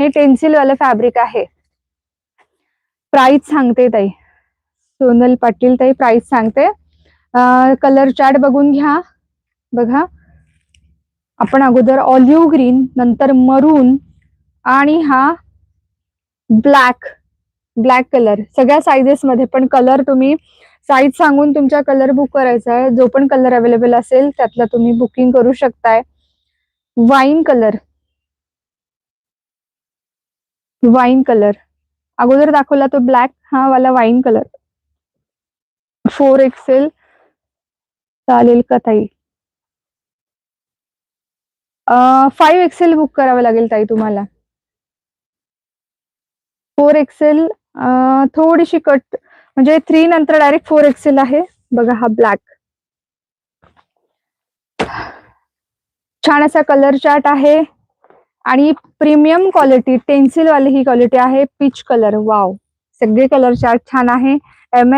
हे टेन्सिल वालं फॅब्रिक आहे. प्राइस सांगते ताई, सोनल पाटील ताई प्राइस सांगते. कलर चार्ट बघून घ्या. बघा, आपण अगोदर ऑलिव्ह ग्रीन, नंतर मरून आणि हा ब्लॅक कलर, सगळ्या साइजेस मध्ये. पण कलर तुम्ही साईज सांगून तुमच्या कलर बुक करायचा आहे. जो पण कलर अवेलेबल असेल त्यातला तुम्ही बुकिंग करू शकताय. वाईन कलर अगोदर दाखवला तो ब्लॅक, हा वाला वाईन कलर. 4XL चालेल का ताई? 5XL बुक करावं लागेल ताई तुम्हाला. 4XL थोडीशी कट, म्हणजे 3 नंतर डायरेक्ट 4XL आहे. बघा हा ब्लॅक, छान असा कलर चार्ट आहे आणि प्रीमियम क्वालिटी टेन्सिल वाली ही क्वालिटी आहे. पीच कलर, वाव, सगळे कलर चार्ट छान आहे.